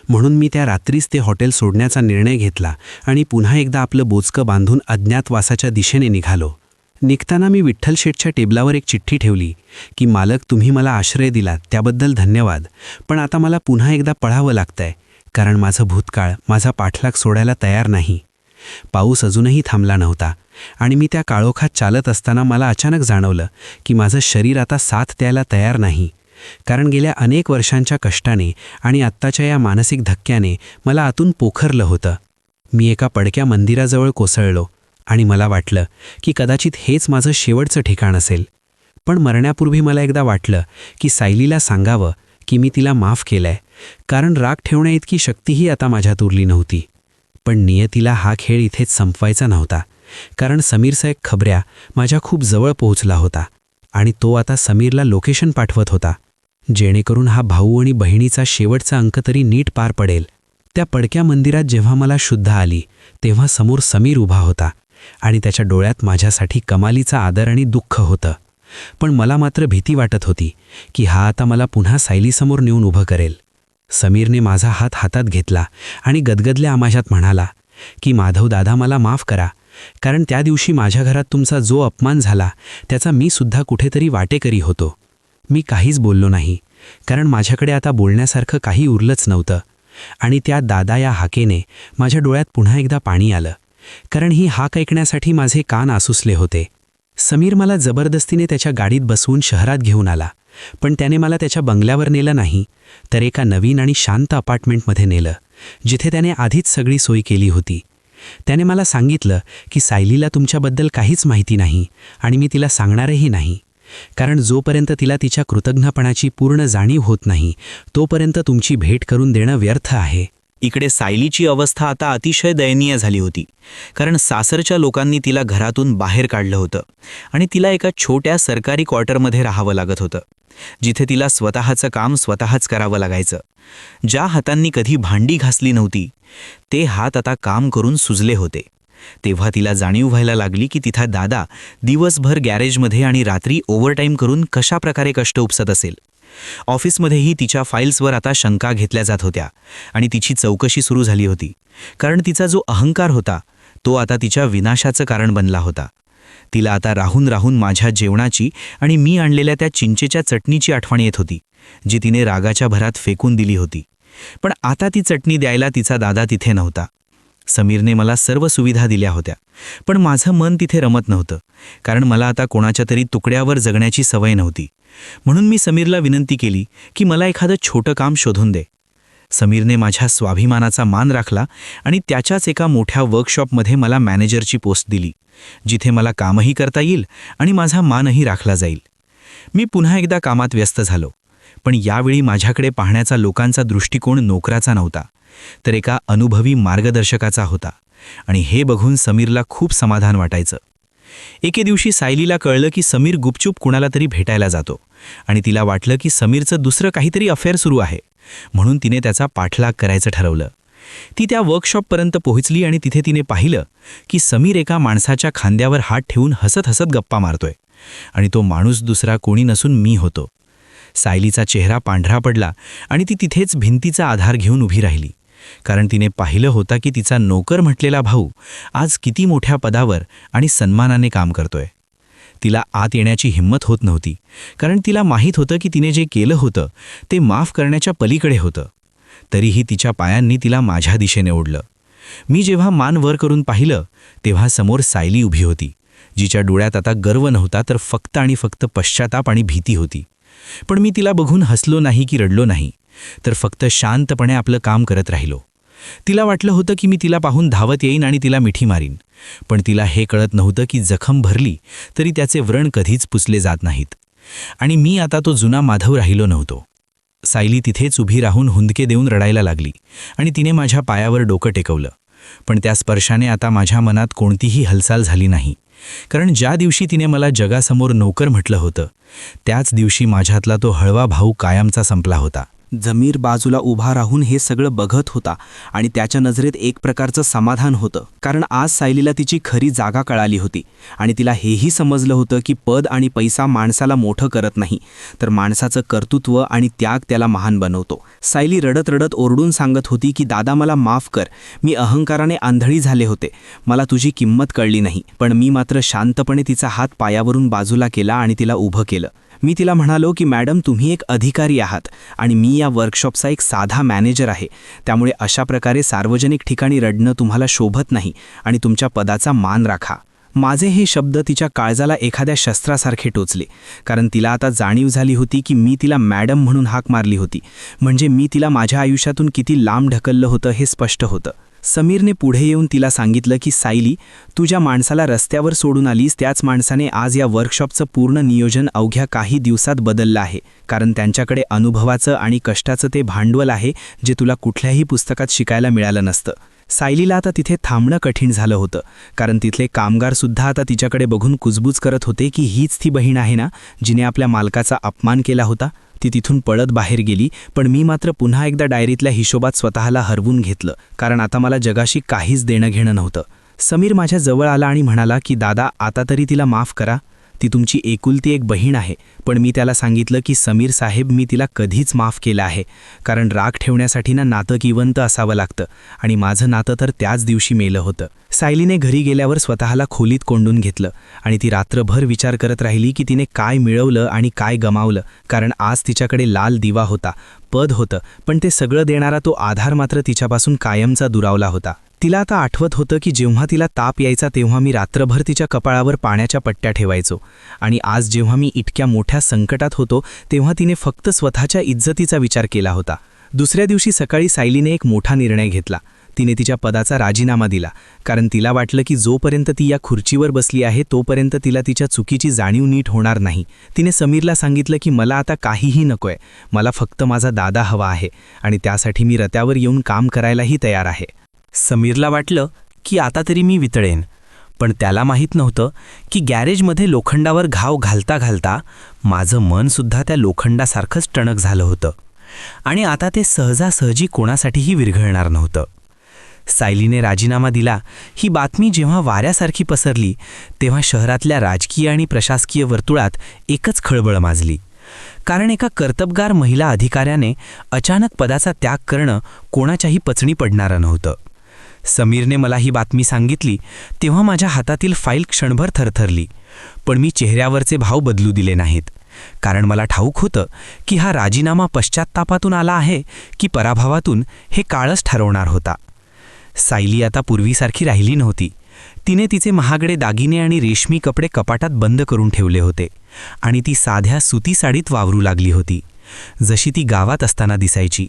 म्हणून मी त्या रात्रीच ते हॉटेल सोडण्याचा निर्णय घेतला आणि पुन्हा एकदा आपलं बोचकं बांधून अज्ञातवासाच्या दिशेने निघालो. निघताना मी विठ्ठल शेठच्या टेबलावर एक चिठ्ठी ठेवली की मालक, तुम्ही मला आश्रय दिलात त्याबद्दल धन्यवाद, पण आता मला पुन्हा एकदा पळावं लागतंय कारण माझं भूतकाळ माझा पाठलाग सोडायला तयार नाही. पाऊस अजूनही थांबला नव्हता आणि मी त्या काळोखात चालत असताना मला अचानक जाणवलं की माझं शरीर आता साथ द्यायला तयार नाही. कारण गेल्या अनेक वर्षांच्या कष्टाने आणि आत्ताच्या या मानसिक धक्क्याने मला आतून पोखरलं होतं. मी एका पडक्या मंदिराजवळ कोसळलो आणि मला वाटलं की कदाचित हेच माझं शेवटचं ठिकाण असेल. पण मरण्यापूर्वी मला एकदा वाटलं की सायलीला सांगावं की मी तिला माफ केलंय, कारण राग ठेवण्याइतकी शक्तीही आता माझ्यात उरली नव्हती. पण नियतीला हा खेळ इथेच संपवायचा नव्हता, कारण समीरचा एक खबऱ्या माझ्या खूप जवळ पोहोचला होता आणि तो आता समीरला लोकेशन पाठवत होता, जेणेकरून हा भाऊ आणि बहिणीचा शेवटचा अंक तरी नीट पार पडेल. त्या पडक्या मंदिरात जेव्हा मला शुद्ध आली तेव्हा समोर समीर उभा होता आणि त्याच्या डोळ्यात माझ्यासाठी कमालीचा आदर आणि दुःख होतं. पण मला मात्र भीती वाटत होती की हा आता मला पुन्हा सायलीसमोर नेऊन उभं करेल. समीरने माझा हात हातात घेतला आणि गदगदल्या आमाशात म्हणाला की माधव दादा, मला माफ करा, कारण त्या दिवशी माझ्या घरात तुमचा जो अपमान झाला त्याचा मी सुद्धा कुठेतरी वाटेकरी होतो. मी काहीच बोललो नाही, कारण माझ्याकडे आता बोलण्यासारखं काही उरलंच नव्हतं. आणि त्या दादा या हाकेने माझ्या डोळ्यात पुन्हा एकदा पाणी आलं, कारण ही हाक ऐकण्यासाठी माझे कान आसुसले होते. समीर मला जबरदस्तीने त्याच्या गाडीत बसवून शहरात घेऊन आला, पण त्याने मला त्याच्या बंगल्यावर नेलं नाही, तर एका नवीन आणि शांत अपार्टमेंटमध्ये नेलं, जिथे त्याने आधीच सगळी सोय केली होती. त्याने मला सांगितलं की सायलीला तुमच्याबद्दल काहीच माहिती नाही आणि मी तिला सांगणारही नाही, कारण जोपर्यंत तिला तिच्या कृतज्ञपणाची पूर्ण जाणीव होत नाही तोपर्यंत तुमची भेट करून देणं व्यर्थ आहे. इकडे सायलीची अवस्था आता अतिशय दयनीय झाली होती, कारण सासरच्या लोकांनी तिला घरातून बाहेर काढलं होतं आणि तिला एका छोट्या सरकारी क्वार्टरमध्ये राहावं लागत होतं, जिथे तिला स्वतःचं काम स्वतःच करावं लागायचं. ज्या हातांनी कधी भांडी घासली नव्हती ते हात आता काम करून सुजले होते तेव्हा तिला जाणीव व्हायला लागली की तिथा दादा दिवसभर गॅरेजमध्ये आणि रात्री ओव्हरटाईम करून कशा प्रकारे कष्ट उपसत असेल. ऑफिसमध्येही तिच्या फाईल्सवर आता शंका घेतल्या जात होत्या आणि तिची चौकशी सुरू झाली होती, कारण तिचा जो अहंकार होता तो आता तिच्या विनाशाचं कारण बनला होता. तिला आता राहून राहून माझ्या जेवणाची आणि मी आणलेल्या त्या चिंचेच्या चटणीची आठवण येत होती, जी तिने रागाच्या भरात फेकून दिली होती. पण आता ती चटणी द्यायला तिचा दादा तिथे नव्हता. समीरने मला सर्व सुविधा दिल्या होत्या, पण माझं मन तिथे रमत नव्हतं, कारण मला आता कोणाच्या तरी तुकड्यावर जगण्याची सवय नव्हती. म्हणून मी समीरला विनंती केली की मला एखादं छोटं काम शोधून दे. समीरने माझ्या स्वाभिमानाचा मान राखला आणि त्याच्याच एका मोठ्या वर्कशॉपमध्ये मला मॅनेजरची पोस्ट दिली, जिथे मला कामही करता येईल आणि माझा मानही राखला जाईल. मी पुन्हा एकदा कामात व्यस्त झालो, पण यावेळी माझ्याकडे पाहण्याचा लोकांचा दृष्टिकोन नोकराचा नव्हता, तर एका अनुभवी मार्गदर्शकाचा होता. आणि हे बघून समीरला खूप समाधान वाटायचं. एके दिवशी सायलीला कळलं की समीर गुपचूप कुणाला तरी भेटायला जातो आणि तिला वाटलं की समीरचं दुसरं काहीतरी अफेअर सुरू आहे, म्हणून तिने त्याचा पाठलाग करायचं ठरवलं. ती त्या वर्कशॉपपर्यंत पोहोचली आणि तिथे तिने पाहिलं की समीर एका माणसाच्या खांद्यावर हात ठेवून हसत हसत गप्पा मारतोय आणि तो माणूस दुसरा कोणी नसून मी होतो. सायलीचा चेहरा पांढरा पडला आणि ती तिथेच भिंतीचा आधार घेऊन उभी राहिली, कारण तिने पाहिलं होतं की तिचा नोकर म्हटलेला भाऊ आज किती मोठ्या पदावर आणि सन्मानाने काम करतोय. तिला आत येण्याची हिंमत होत नव्हती, कारण तिला माहीत होतं की तिने जे केलं होतं ते माफ करण्याच्या पलीकडे होतं. तरीही तिच्या पायांनी तिला माझ्या दिशेने ओढलं. मी जेव्हा मान वर करून पाहिलं तेव्हा समोर सायली उभी होती, जिच्या डोळ्यात आता गर्व नव्हता तर फक्त आणि फक्त पश्चाताप आणि भीती होती. पण मी तिला बघून हसलो नाही की रडलो नाही, तर फक्त शांतपणे आपलं काम करत राहिलो. तिला वाटलं होतं की मी तिला पाहून धावत येईन आणि तिला मिठी मारीन, पण तिला हे कळत नव्हतं की जखम भरली तरी त्याचे व्रण कधीच पुसले जात नाहीत. आणि मी आता तो जुना माधव राहिलो नव्हतो. सायली तिथेच उभी राहून हुंदके देऊन रडायला लागली आणि तिने माझ्या पायावर डोकं टेकवलं. पण त्या स्पर्शाने आता माझ्या मनात कोणतीही हालचाल झाली नाही, कारण ज्या दिवशी तिने मला जगासमोर नोकर म्हटलं होतं त्याच दिवशी माझ्यातला तो हळवा भाऊ कायमचा संपला होता. जमीर बाजूला उभा राहून हे सगळं बघत होता आणि त्याच्या नजरेत एक प्रकारचं समाधान होतं, कारण आज सायलीला तिची खरी जागा कळाली होती आणि तिला हेही समजलं होतं की पद आणि पैसा माणसाला मोठं करत नाही, तर माणसाचं कर्तृत्व आणि त्याग त्याला महान बनवतो. सायली रडत रडत ओरडून सांगत होती की दादा मला माफ कर, मी अहंकाराने आंधळी झाले होते, मला तुझी किंमत कळली नाही. पण मी मात्र शांतपणे तिचा हात पायावरून बाजूला केला आणि तिला उभं केलं. मी तिला म्हणालो की मॅडम तुम्ही एक अधिकारी आहात आणि मी या वर्कशॉपचा एक साधा मॅनेजर आहे, त्यामुळे अशा प्रकारे सार्वजनिक ठिकाणी रडणं तुम्हाला शोभत नाही आणि तुमच्या पदाचा मान राखा. माझे हे शब्द तिच्या काळजाला एखाद्या शस्त्रासारखे टोचले, कारण तिला आता जाणीव झाली होती की मी तिला मॅडम म्हणून हाक मारली होती, म्हणजे मी तिला माझ्या आयुष्यातून किती लांब ढकललं होतं हे स्पष्ट होतं. समीरने पुढे येऊन तिला सांगितलं की सायली, तू ज्या माणसाला रस्त्यावर सोडून आलीस त्याच माणसाने आज या वर्कशॉपचं पूर्ण नियोजन अवघ्या काही दिवसात बदललं आहे, कारण त्यांच्याकडे अनुभवाचं आणि कष्टाचं ते भांडवल आहे जे तुला कुठल्याही पुस्तकात शिकायला मिळालं नसतं. सायलीला आता तिथे थांबणं कठीण झालं होतं, कारण तिथले कामगारसुद्धा आता तिच्याकडे बघून कुजबूज करत होते की हीच ती बहीण आहे ना जिने आपल्या मालकाचा अपमान केला होता. ती तिथून पळत बाहेर गेली, पण मी मात्र पुन्हा एकदा डायरीतल्या हिशोबात स्वतःला हरवून घेतलं, कारण आता मला जगाशी काहीच देणं घेणं नव्हतं. समीर माझ्या जवळ आला आणि म्हणाला की दादा आता तरी तिला माफ करा, ती तुमची एकुलती एक बहीण आहे. पण मी त्याला सांगितलं की समीर साहेब, मी तिला कधीच माफ केलं आहे, कारण राग ठेवण्यासाठी ना नातं किवंत असावं लागतं आणि माझं नातं तर त्याच दिवशी मेलं होतं. सायलीने घरी गेल्यावर स्वतःला खोलीत कोंडून घेतलं आणि ती रात्रभर विचार करत राहिली की तिने काय मिळवलं आणि काय गमावलं, कारण आज तिच्याकडे लाल दिवा होता, पद होतं, पण ते सगळं देणारा तो आधार मात्र तिच्यापासून कायमचा दुरावला होता. तिला आता आठवत होतं की जेव्हा तिला ताप यायचा तेव्हा मी रात्रभर तिच्या कपाळावर पाण्याच्या पट्ट्या ठेवायचो, आणि आज जेव्हा मी इतक्या मोठ्या संकटात होतो तेव्हा तिने फक्त स्वतःच्या इज्जतीचा विचार केला होता. दुसऱ्या दिवशी सकाळी सायलीने एक मोठा निर्णय घेतला. तिने तिच्या पदाचा राजीनामा दिला, कारण तिला वाटलं की जोपर्यंत ती या खुर्चीवर बसली आहे तोपर्यंत तिला तिच्या चुकीची जाणीव नीट होणार नाही. तिने समीरला सांगितलं की मला आता काहीही नकोय, मला फक्त माझा दादा हवा आहे आणि त्यासाठी मी रत्यावर येऊन काम करायलाही तयार आहे. समीरला वाटलं की आता तरी मी वितळेन, पण त्याला माहीत नव्हतं की गॅरेजमध्ये लोखंडावर घाव घालता घालता माझं मनसुद्धा त्या लोखंडासारखंच टणक झालं होतं आणि आता ते सहजासहजी कोणासाठीही विरघळणार नव्हतं. सायलीने राजीनामा दिला ही बातमी जेव्हा वाऱ्यासारखी पसरली तेव्हा शहरातल्या राजकीय आणि प्रशासकीय वर्तुळात एकच खळबळ माजली. कारण एका कर्तबगार महिला अधिकाऱ्याने अचानक पदाचा त्याग करणं कोणाच्याही पचणी पडणारं नव्हतं. समीरने मला ही बातमी सांगितली तेव्हा माझ्या हातातील फाईल क्षणभर थरथरली, पण मी चेहऱ्यावरचे भाव बदलू दिले नाहीत. कारण मला ठाऊक होतं की हा राजीनामा पश्चात्तापातून आला आहे की पराभवातून हे काळच ठरवणार होता. सायली आता पूर्वीसारखी राहिली नव्हती. तिने तिचे महागडे दागिने आणि रेशमी कपडे कपाटात बंद करून ठेवले होते आणि ती साध्या सुती साडीत वावरू लागली होती, जशी ती गावात असताना दिसायची.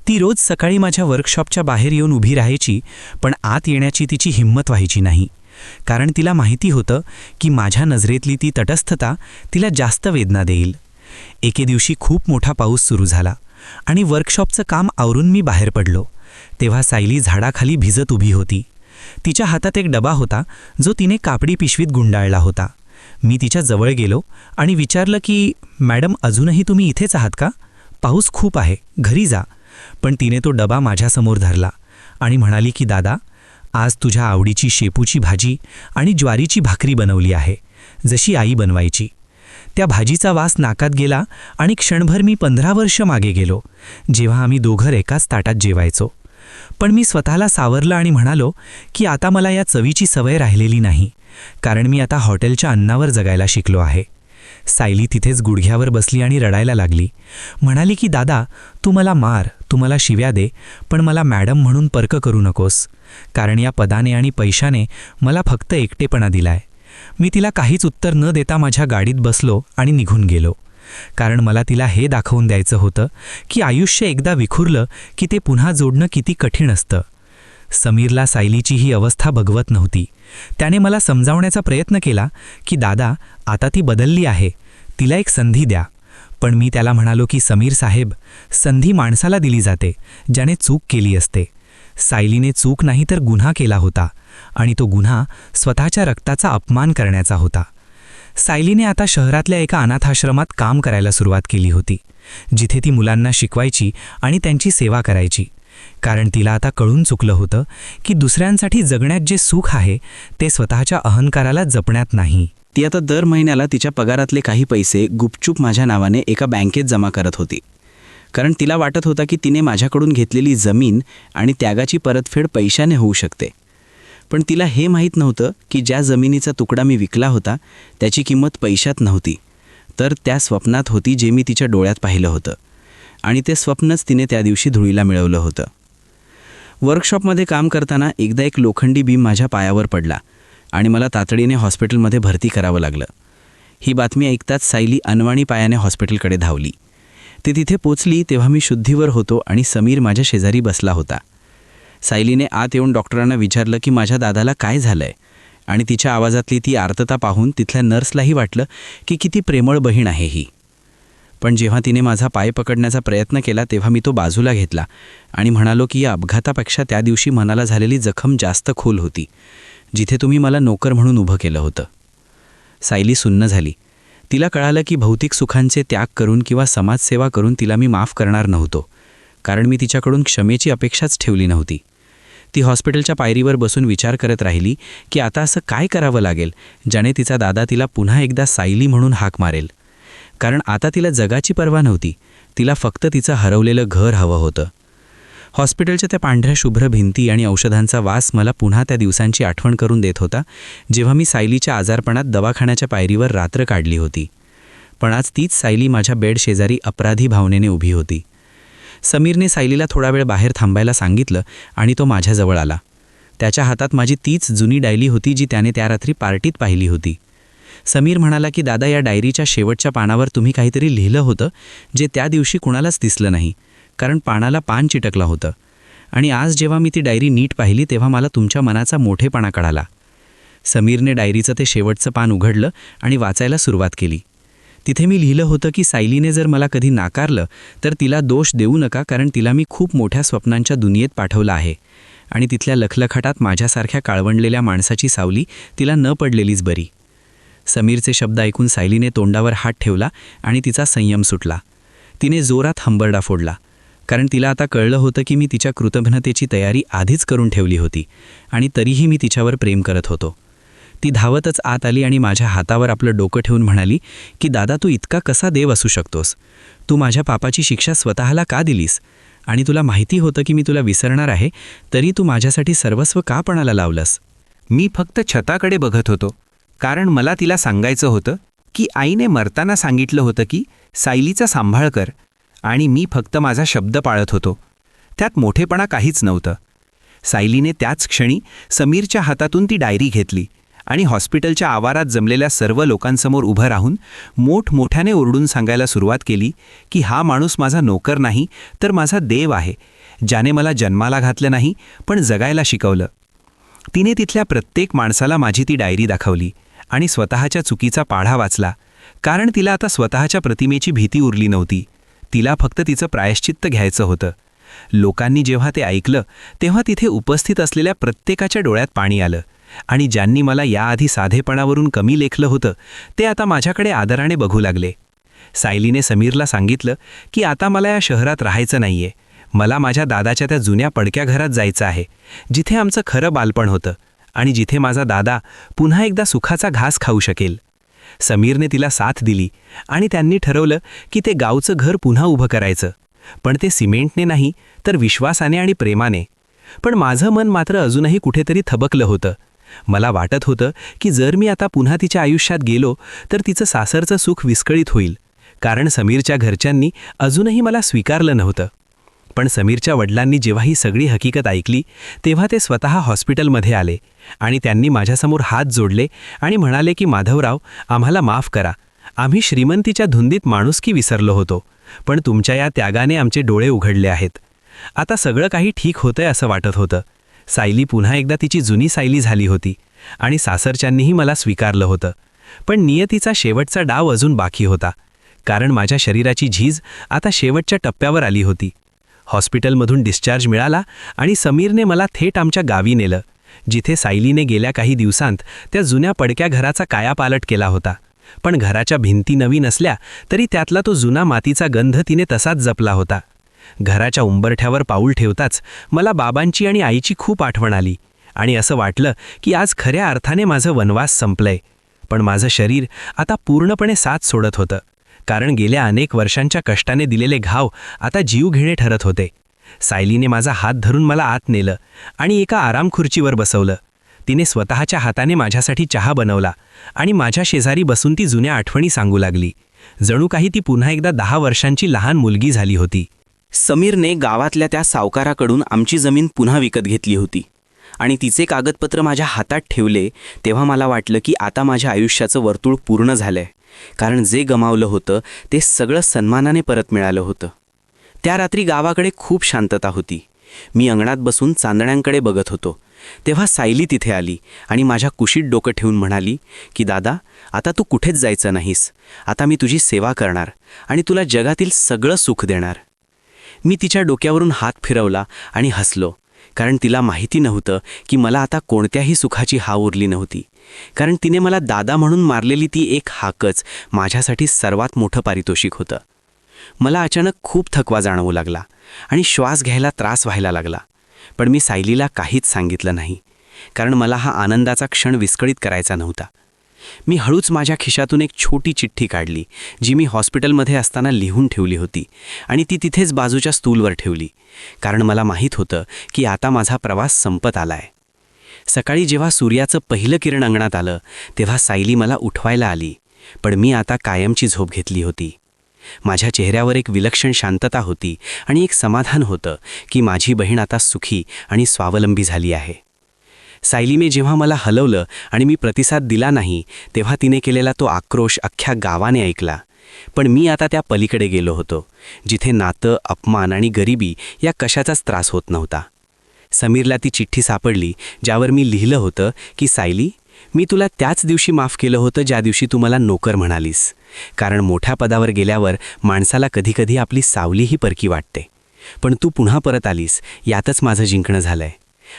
ती रोज सकाळी माझ्या वर्कशॉपच्या बाहेर येऊन उभी राहायची, पण आत येण्याची तिची हिंमत व्हायची नाही. कारण तिला माहिती होतं की माझ्या नजरेतली ती तटस्थता तिला जास्त वेदना देईल. एके दिवशी खूप मोठा पाऊस सुरू झाला आणि वर्कशॉपचं काम आवरून मी बाहेर पडलो तेव्हा सायली झाडाखाली भिजत उभी होती. तिच्या हातात एक डबा होता जो तिने कापडी पिशवीत गुंडाळला होता. मी तिच्या जवळ गेलो आणि विचारलं की मॅडम, अजूनही तुम्ही इथेच आहात का? पाऊस खूप आहे, घरी जा. पण तिने तो डबा माझ्यासमोर धरला आणि म्हणाली की दादा, आज तुझ्या आवडीची शेपूची भाजी आणि ज्वारीची भाकरी बनवली आहे, जशी आई बनवायची. त्या भाजीचा वास नाकात गेला आणि क्षणभर मी 15 वर्ष मागे गेलो, जेव्हा आम्ही दोघं एकाच ताटात जेवायचो. पण मी स्वतःला सावरलं आणि म्हणालो की आता मला या चवीची सवय राहिलेली नाही, कारण मी आता हॉटेलच्या अन्नावर जगायला शिकलो आहे. सायली तिथेच गुडघ्यावर बसली आणि रडायला लागली. म्हणाली की दादा, तू मला मार, तू मला शिव्या दे, पण मला मॅडम म्हणून पर्क करू नकोस, कारण या पदाने आणि पैशाने मला फक्त एकटेपणा दिलाय. मी तिला काहीच उत्तर न देता माझ्या गाडीत बसलो आणि निघून गेलो, कारण मला तिला हे दाखवून द्यायचं होतं की आयुष्य एकदा विखुरलं की ते पुन्हा जोडणं किती कठीण असतं. समीरला सायलीची ही अवस्था बघवत नव्हती. त्याने मला समजावण्याचा प्रयत्न केला की दादा, आता ती बदलली आहे, तिला एक संधी द्या. पण मी त्याला म्हणालो की समीर साहेब, संधी माणसाला दिली जाते ज्याने चूक केली असते. सायलीने चूक नाही तर गुन्हा केला होता आणि तो गुन्हा स्वतःच्या रक्ताचा अपमान करण्याचा होता. सायलीने आता शहरातल्या एका अनाथाश्रमात काम करायला सुरुवात केली होती, जिथे ती मुलांना शिकवायची आणि त्यांची सेवा करायची. कारण तिला आता कळून चुकलं होतं की दुसऱ्यांसाठी जगण्यात जे सुख आहे ते स्वतःच्या अहंकाराला जपण्यात नाही. ती आता दर महिन्याला तिच्या पगारातले काही पैसे गुपचूप माझ्या नावाने एका बँकेत जमा करत होती. कारण तिला वाटत होता की तिने माझ्याकडून घेतलेली जमीन आणि त्यागाची परतफेड पैशाने होऊ शकते. पण तिला हे माहीत नव्हतं की ज्या जमिनीचा तुकडा मी विकला होता त्याची किंमत पैशात नव्हती, तर त्या स्वप्नात होती जे मी तिच्या डोळ्यात पाहिलं होतं. आणि ते स्वप्नच तिने त्या दिवशी धुळीला मिळवलं होतं. वर्कशॉपमध्ये काम करताना एकदा एक लोखंडी बीम माझ्या पायावर पडला आणि मला तातडीने हॉस्पिटलमध्ये भरती करावं लागलं. ही बातमी ऐकताच सायली अनवाणी पायाने हॉस्पिटलकडे धावली. ती तिथे पोचली तेव्हा मी शुद्धीवर होतो आणि समीर माझ्या शेजारी बसला होता. सायलीने आत येऊन डॉक्टरांना विचारलं की माझ्या दादाला काय झालंय, आणि तिच्या आवाजातली ती आर्तता पाहून तिथल्या नर्सलाही वाटलं की किती प्रेमळ बहीण आहे ही. पण जेव्हा तिने माझा पाय पकडण्याचा प्रयत्न केला तेव्हा मी तो बाजूला घेतला आणि म्हणालो की या अपघातापेक्षा त्या दिवशी मनाला झालेली जखम जास्त खोल होती, जिथे तुम्ही मला नोकर म्हणून उभं केलं होतं. सायली सुन्न झाली. तिला कळालं की भौतिक सुखांचे त्याग करून किंवा समाजसेवा करून तिला मी माफ करणार नव्हतो, कारण मी तिच्याकडून क्षमेची अपेक्षाच ठेवली नव्हती. ती हॉस्पिटलच्या पायरीवर बसून विचार करत राहिली की आता असं काय करावं लागेल ज्याने तिचा दादा तिला पुन्हा एकदा सायली म्हणून हाक मारेल. कारण आता तिला जगाची पर्वा नव्हती, तिला फक्त तिचं हरवलेलं घर हवं होतं. हॉस्पिटलच्या त्या पांढऱ्या शुभ्र भिंती आणि औषधांचा वास मला पुन्हा त्या दिवसांची आठवण करून देत होता, जेव्हा मी सायलीच्या आजारपणात दवाखान्याच्या पायरीवर रात्र काढली होती. पण आज तीच सायली माझ्या बेड शेजारी अपराधी भावनेने उभी होती. समीरने सायलीला थोडा वेळ बाहेर थांबायला सांगितलं आणि तो माझ्याजवळ आला. त्याच्या हातात माझी तीच जुनी डायरी होती जी त्याने त्या रात्री पार्टीत पाहिली होती. समीर म्हणाला की दादा, या डायरीच्या शेवटच्या पानावर तुम्ही काहीतरी लिहिलं होतं जे त्या दिवशी कुणालाच दिसलं नाही, कारण पानाला पान चिटकलं होतं. आणि आज जेव्हा मी ती डायरी नीट पाहिली तेव्हा मला तुमच्या मनाचा मोठेपणा कळाला. समीरने डायरीचं ते शेवटचं पान उघडलं आणि वाचायला सुरुवात केली. तिथे मी लिहिलं होतं की सायलीने जर मला कधी नाकारलं तर तिला दोष देऊ नका, कारण तिला मी खूप मोठ्या स्वप्नांच्या दुनियेत पाठवलं आहे आणि तिथल्या लखलखाटात माझ्यासारख्या काळवंडलेल्या माणसाची सावली तिला न पडलेलीच बरी. समीरचे शब्द ऐकून सायलीने तोंडावर हात ठेवला आणि तिचा संयम सुटला. तिने जोरात हंबरडा फोडला. कारण तिला आता कळलं होतं की मी तिच्या कृतज्ञतेची तयारी आधीच करून ठेवली होती आणि तरीही मी तिच्यावर प्रेम करत होतो. ती धावतच आत आली आणि माझ्या हातावर आपलं डोकं ठेवून म्हणाली की दादा, तू इतका कसा देव असू शकतोस? तू माझ्या पापाची शिक्षा स्वतःला का दिलीस? आणि तुला माहिती होतं की मी तुला विसरणार आहे, तरी तू माझ्यासाठी सर्वस्व का पणाला लावलंस? मी फक्त छताकडे बघत होतो, कारण मला तिला सांगायचं होतं की आईने मरताना सांगितलं होतं की सायलीचा सांभाळ कर, आणि मी फक्त माझा शब्द पाळत होतो. त्यात मोठेपणा काहीच नव्हतं. सायलीने त्याच क्षणी समीरच्या हातातून ती डायरी घेतली आणि हॉस्पिटलच्या आवारात जमलेल्या सर्व लोकांसमोर उभं राहून मोठमोठ्याने ओरडून सांगायला सुरुवात केली की हा माणूस माझा नोकर नाही, तर माझा देव आहे, ज्याने मला जन्माला घातलं नाही पण जगायला शिकवलं. तिने तिथल्या प्रत्येक माणसाला माझी ती डायरी दाखवली आणि स्वतःच्या चुकीचा पाढा वाचला, कारण तिला आता स्वतःच्या प्रतिमेची भीती उरली नव्हती. तिला फक्त तिचं प्रायश्चित्त घ्यायचं होतं. लोकांनी जेव्हा ते ऐकलं तेव्हा तिथे उपस्थित असलेल्या प्रत्येकाच्या डोळ्यात पाणी आलं, आणि ज्यांनी मला याआधी साधेपणावरून कमी लेखलं होतं ते आता माझ्याकडे आदराने बघू लागले. सायलीने समीरला सांगितलं की आता मला या शहरात राहायचं नाहीये, मला माझ्या दादाच्या त्या जुन्या पडक्या घरात जायचं आहे, जिथे आमचं खरं बालपण होतं आणि जिथे माझा दादा पुन्हा एकदा सुखाचा घास खाऊ शकेल. समीरने तिला साथ दिली आणि त्यांनी ठरवलं की ते गावचं घर पुन्हा उभं करायचं, पण ते सिमेंटने नाही तर विश्वासाने आणि प्रेमाने. पण माझं मन मात्र अजूनही कुठेतरी थबकलं होतं. मला वाटत होतं की जर मी आता पुन्हा तिच्या आयुष्यात गेलो तर तिचं सासरचं सुख विस्कळीत होईल, कारण समीरच्या घरच्यांनी अजूनही मला स्वीकारलं नव्हतं. पण समीरच्या वडिलांनी जेव्हा ही सगळी हकीकत ऐकली तेव्हा ते स्वतः हॉस्पिटलमध्ये आले आणि त्यांनी माझ्यासमोर हात जोडले आणि म्हणाले की माधवराव, आम्हाला माफ करा, आम्ही श्रीमंतीच्या धुंदीत माणुसकी विसरलो होतो, पण तुमच्या या त्यागाने आमचे डोळे उघडले आहेत. आता सगळं काही ठीक होतंय असं वाटत होतं. सायली पुन्हा एकदा तिची जुनी सायली झाली होती आणि सासरच्यांनीही मला स्वीकारलं होतं. पण नियतीचा शेवटचा डाव अजून बाकी होता, कारण माझ्या शरीराची झीज आता शेवटच्या टप्प्यावर आली होती. हॉस्पिटलमधून डिस्चार्ज मिळाला आणि समीरने मला थेट आमच्या गावी नेलं, जिथे सायलीने गेल्या काही दिवसांत त्या जुन्या पडक्या घराचा कायापालट केला होता. पण घराच्या भिंती नवीन असल्या तरी त्यातला तो जुना मातीचा गंध तिने तसाच जपला होता. घराच्या उंबरठ्यावर पाऊल ठेवताच मला बाबांची आणि आईची खूप आठवण आली आणि असं वाटलं की आज खऱ्या अर्थाने माझं वनवास संपलंय. पण माझं शरीर आता पूर्णपणे साथ सोडत होतं, कारण गेल्या अनेक वर्षांच्या कष्टाने दिलेले घाव आता जीव घेणे ठरत होते. सायलीने माझा हात धरून मला आत नेलं आणि एका आरामखुर्चीवर बसवलं. तिने स्वतःच्या हाताने माझ्यासाठी चहा बनवला आणि माझ्या शेजारी बसून ती जुन्या आठवणी सांगू लागली, जणू काही ती पुन्हा एकदा 10 वर्षांची लहान मुलगी झाली होती. समीरने गावातल्या त्या सावकाराकडून आमची जमीन पुन्हा विकत घेतली होती आणि तिचे कागदपत्र माझ्या हातात ठेवले तेव्हा मला वाटलं की आता माझ्या आयुष्याचं वर्तुळ पूर्ण झालंय, कारण जे गमावलं होतं ते सगळं सन्मानाने परत मिळालं होतं. त्या रात्री गावाकडे खूप शांतता होती. मी अंगणात बसून चांदण्यांकडे बघत होतो तेव्हा सायली तिथे आली आणि माझ्या कुशीत डोकं ठेवून म्हणाली की दादा, आता तू कुठेच जायचं नाहीस, आता मी तुझी सेवा करणार आणि तुला जगातील सगळं सुख देणार. मी तिच्या डोक्यावरून हात फिरवला आणि हसलो, कारण तिला माहिती नव्हतं की मला आता कोणत्याही सुखाची हाव उरली नव्हती, कारण तिने मला दादा म्हणून मारलेली ती एक हाकच माझ्यासाठी सर्वात मोठं पारितोषिक होतं. मला अचानक खूप थकवा जाणवू लागला आणि श्वास घ्यायला त्रास व्हायला लागला. पण मी सायलीला काहीच सांगितलं नाही, कारण मला हा आनंदाचा क्षण विस्कळीत करायचा नव्हता. मी हळूच माझ्या खिशातून एक छोटी चिठ्ठी काढली, जी मी हॉस्पिटलमध्ये असताना लिहून ठेवली होती, आणि ती तिथेच बाजूच्या स्टूलवर ठेवली, कारण मला माहीत होतं की आता माझा प्रवास संपत आलाय. सकाळी जेव्हा सूर्याचं पहिलं किरण अंगणात आलं तेव्हा सायली मला उठवायला आली, पण मी आता कायमची झोप घेतली होती. माझ्या चेहऱ्यावर एक विलक्षण शांतता होती आणि एक समाधान होतं की माझी बहीण आता सुखी आणि स्वावलंबी झाली आहे. सायलीने जेव्हा मला हलवलं आणि मी प्रतिसाद दिला नाही तेव्हा तिने केलेला तो आक्रोश अख्ख्या गावाने ऐकला. पण मी आता त्या पलीकडे गेलो होतो, जिथे नातं, अपमान आणि गरिबी या कशाचाच त्रास होत नव्हता. समीरला ती चिठ्ठी सापडली, ज्यावर मी लिहिलं होतं की सायली, मी तुला त्याच दिवशी माफ केलं होतं ज्या दिवशी तू मला नोकर म्हणालीस, कारण मोठ्या पदावर गेल्यावर माणसाला कधीकधी आपली सावलीही परकी वाटते. पण तू पुन्हा परत आलीस, यातच माझं जिंकणं झालंय.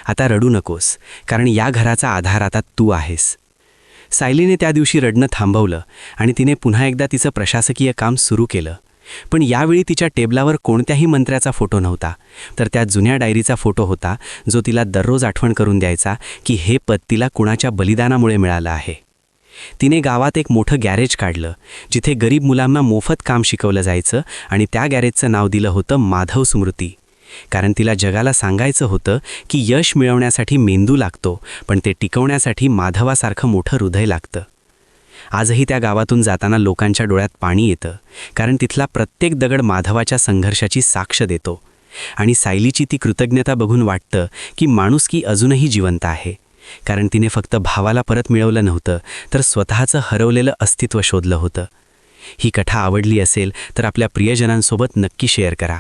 आता रडू नकोस, कारण या घराचा आधार आता तू आहेस. सायलीने त्या दिवशी रडणं थांबवलं आणि तिने पुन्हा एकदा तिचं प्रशासकीय काम सुरू केलं, पण यावेळी तिच्या टेबलावर कोणत्याही मंत्र्याचा फोटो नव्हता, तर त्या जुन्या डायरीचा फोटो होता जो तिला दररोज आठवण करून द्यायचा की हे पद तिला कुणाच्या बलिदानामुळे मिळालं आहे. तिने गावात एक मोठं गॅरेज काढलं, जिथे गरीब मुलांना मोफत काम शिकवलं जायचं, आणि त्या गॅरेजचं नाव दिलं होतं माधव स्मृती. कारण तिला जगाला सांगायचं होतं की यश मिळवण्यासाठी मेंदू लागतो, पण ते टिकवण्यासाठी माधवासारखं मोठं हृदय लागतं. आजही त्या गावातून जाताना लोकांच्या डोळ्यात पाणी येतं, कारण तिथला प्रत्येक दगड माधवाच्या संघर्षाची साक्ष देतो. आणि सायलीची ती कृतज्ञता बघून वाटतं की माणुसकी अजूनही जिवंत आहे, कारण तिने फक्त भावाला परत मिळवलं नव्हतं, तर स्वतःचं हरवलेलं अस्तित्व शोधलं होतं. ही कथा आवडली असेल तर आपल्या प्रियजनांसोबत नक्की शेअर करा.